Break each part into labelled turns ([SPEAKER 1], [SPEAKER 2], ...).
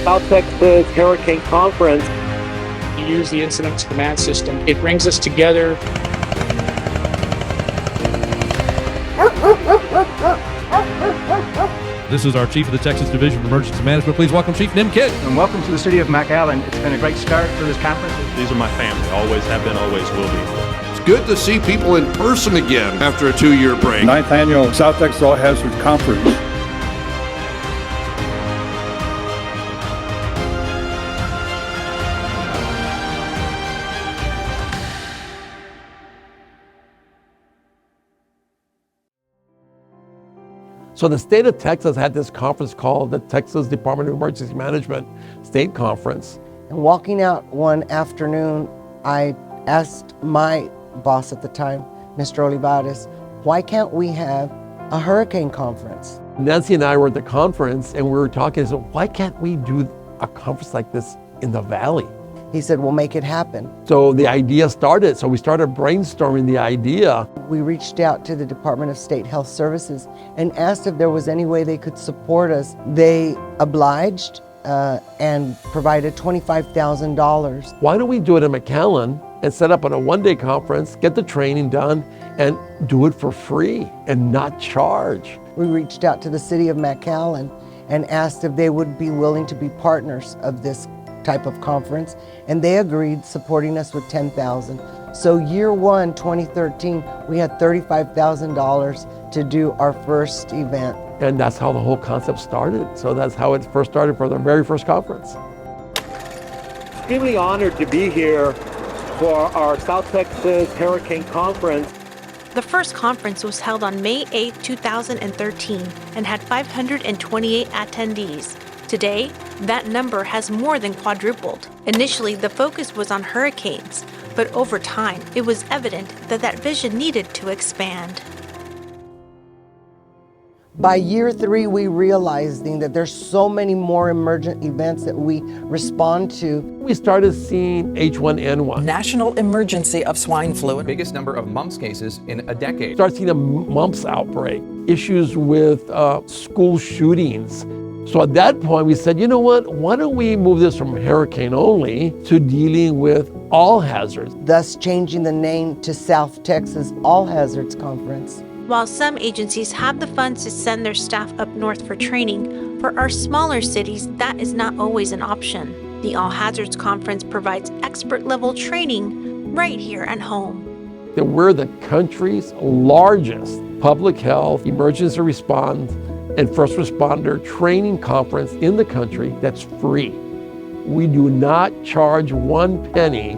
[SPEAKER 1] South Texas Hurricane Conference.
[SPEAKER 2] You use the incident command system. It brings us together.
[SPEAKER 3] This is our Chief of the Texas Division of Emergency Management. Please welcome Chief Nim Kidd.
[SPEAKER 4] And welcome to the City of McAllen. It's been a great start for this conference.
[SPEAKER 5] These are my family. Always have been, always will be.
[SPEAKER 6] It's good to see people in person again after a 2-year break.
[SPEAKER 7] 9th Annual South Texas All Hazard Conference.
[SPEAKER 8] So the state of Texas had this conference called the Texas Department of Emergency Management State Conference.
[SPEAKER 9] And walking out one afternoon, I asked my boss at the time, Mr. Olivares, why can't we have a hurricane conference?
[SPEAKER 8] Nancy and I were at the conference and we were talking, so why can't we do a conference like this in the Valley?
[SPEAKER 9] He said, we'll make it happen.
[SPEAKER 8] So the idea started. So we started brainstorming the idea.
[SPEAKER 9] We reached out to the Department of State Health Services and asked if there was any way they could support us. They obliged and provided $25,000.
[SPEAKER 8] Why don't we do it in McAllen and set up on a one-day conference, get the training done, and do it for free and not charge?
[SPEAKER 9] We reached out to the City of McAllen and asked if they would be willing to be partners of this type of conference, and they agreed, supporting us with $10,000. So year one, 2013, we had $35,000 to do our first event.
[SPEAKER 8] And that's how the whole concept started. So that's how it first started for the very first conference.
[SPEAKER 1] Extremely honored to be here for our South Texas Hurricane Conference.
[SPEAKER 10] The first conference was held on May 8, 2013 and had 528 attendees. Today, that number has more than quadrupled. Initially, the focus was on hurricanes, but over time, it was evident that that vision needed to expand.
[SPEAKER 9] By year three, we realizing that there's so many more emergent events that we respond to.
[SPEAKER 8] We started seeing H1N1.
[SPEAKER 11] National emergency of swine flu.
[SPEAKER 12] Biggest number of mumps cases in a decade.
[SPEAKER 8] Started seeing a mumps outbreak, issues with school shootings. So at that point, we said, you know what, why don't we move this from hurricane only to dealing with all hazards?
[SPEAKER 9] Thus changing the name to South Texas All Hazards Conference.
[SPEAKER 10] While some agencies have the funds to send their staff up north for training, for our smaller cities, that is not always an option. The All Hazards Conference provides expert-level training right here at home.
[SPEAKER 8] That we're the country's largest public health, emergency response, and first responder training conference in the country that's free. We do not charge 1 penny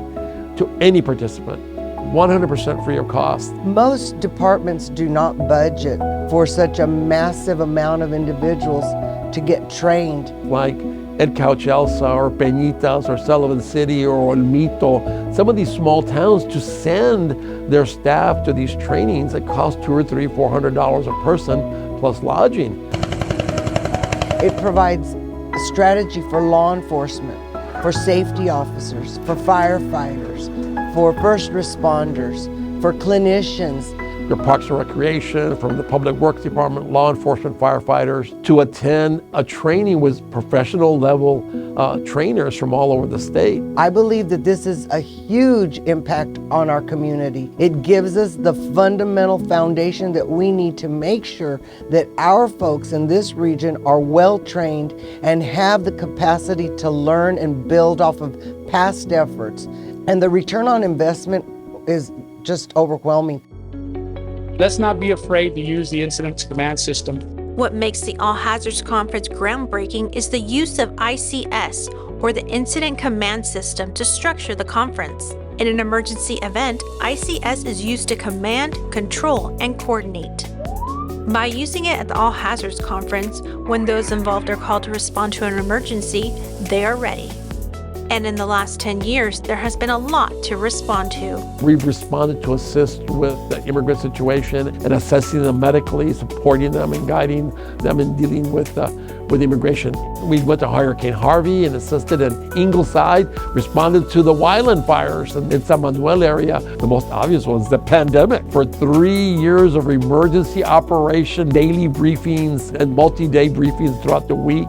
[SPEAKER 8] to any participant, 100% free of cost.
[SPEAKER 9] Most departments do not budget for such a massive amount of individuals to get trained.
[SPEAKER 8] Like Ed Couchelsa or Peñitas or Sullivan City or Olmito, some of these small towns, to send their staff to these trainings that cost $200 or $300, $400 a person, plus lodging.
[SPEAKER 9] It provides a strategy for law enforcement, for safety officers, for firefighters, for first responders, for clinicians.
[SPEAKER 8] Your Parks and Recreation, from the Public Works Department, law enforcement, firefighters, to attend a training with professional level trainers from all over the state.
[SPEAKER 9] I believe that this is a huge impact on our community. It gives us the fundamental foundation that we need to make sure that our folks in this region are well trained and have the capacity to learn and build off of past efforts. And the return on investment is just overwhelming.
[SPEAKER 2] Let's not be afraid to use the incident command system.
[SPEAKER 10] What makes the All Hazards Conference groundbreaking is the use of ICS, or the Incident Command System, to structure the conference. In an emergency event, ICS is used to command, control, and coordinate. By using it at the All Hazards Conference, when those involved are called to respond to an emergency, they are ready. And in the last 10 years, there has been a lot to respond to.
[SPEAKER 8] We've responded to assist with the immigrant situation and assessing them medically, supporting them and guiding them in dealing with immigration. We went to Hurricane Harvey and assisted in Ingleside, responded to the Wyland fires in San Manuel area. The most obvious was the pandemic. For 3 years of emergency operation, daily briefings and multi-day briefings throughout the week.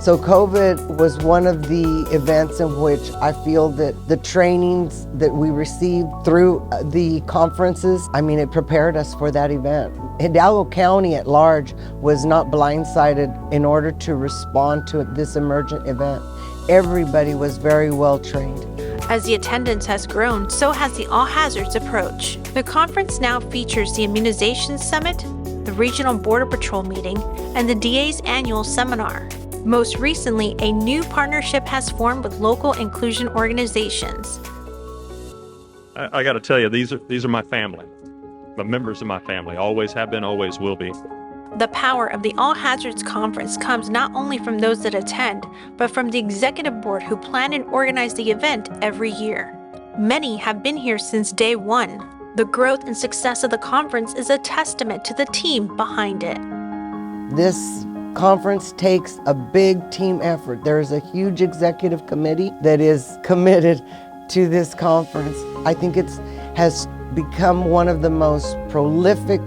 [SPEAKER 9] So COVID was one of the events in which I feel that the trainings that we received through the conferences, it prepared us for that event. Hidalgo County at large was not blindsided in order to respond to this emergent event. Everybody was very well trained.
[SPEAKER 10] As the attendance has grown, so has the all hazards approach. The conference now features the Immunization Summit, the Regional Border Patrol meeting, and the DA's annual seminar. Most recently, a new partnership has formed with local inclusion organizations.
[SPEAKER 5] I got to tell you, these are my family, the members of my family. Always have been, always will be.
[SPEAKER 10] The power of the All Hazards Conference comes not only from those that attend, but from the executive board who plan and organize the event every year. Many have been here since day one. The growth and success of the conference is a testament to the team behind it.
[SPEAKER 9] This conference takes a big team effort. There is a huge executive committee that is committed to this conference. I think it has become one of the most prolific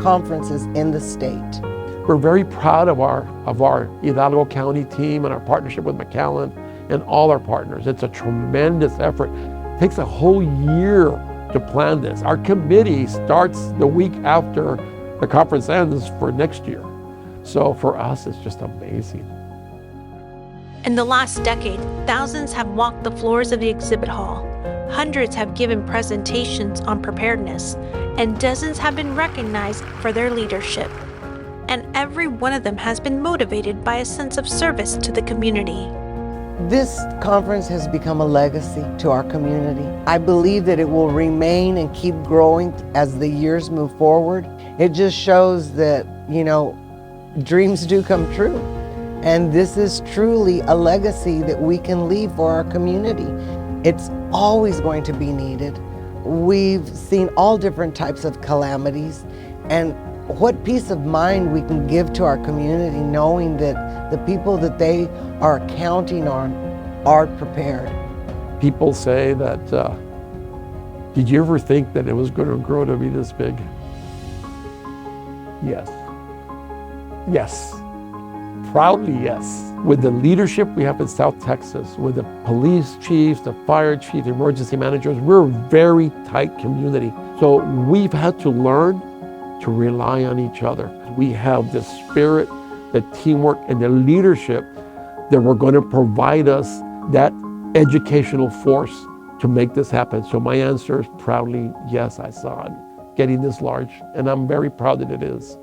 [SPEAKER 9] conferences in the state.
[SPEAKER 8] We're very proud of our Hidalgo County team and our partnership with McAllen and all our partners. It's a tremendous effort. It takes a whole year to plan this. Our committee starts the week after the conference ends for next year. So for us, it's just amazing.
[SPEAKER 10] In the last decade, thousands have walked the floors of the exhibit hall. Hundreds have given presentations on preparedness, and dozens have been recognized for their leadership. And every one of them has been motivated by a sense of service to the community.
[SPEAKER 9] This conference has become a legacy to our community. I believe that it will remain and keep growing as the years move forward. It just shows that, dreams do come true. And this is truly a legacy that we can leave for our community. It's always going to be needed. We've seen all different types of calamities, and what peace of mind we can give to our community knowing that the people that they are counting on are prepared.
[SPEAKER 8] People say that, did you ever think that it was going to grow to be this big? Yes. Yes. Proudly, yes. With the leadership we have in South Texas, with the police chiefs, the fire chief, the emergency managers, we're a very tight community. So we've had to learn to rely on each other. We have the spirit, the teamwork, and the leadership that were going to provide us that educational force to make this happen. So my answer is proudly, yes, I saw it getting this large, and I'm very proud that it is.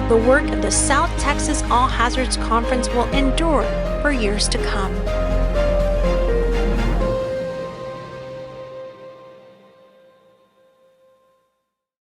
[SPEAKER 10] The work of the South Texas All Hazards Conference will endure for years to come.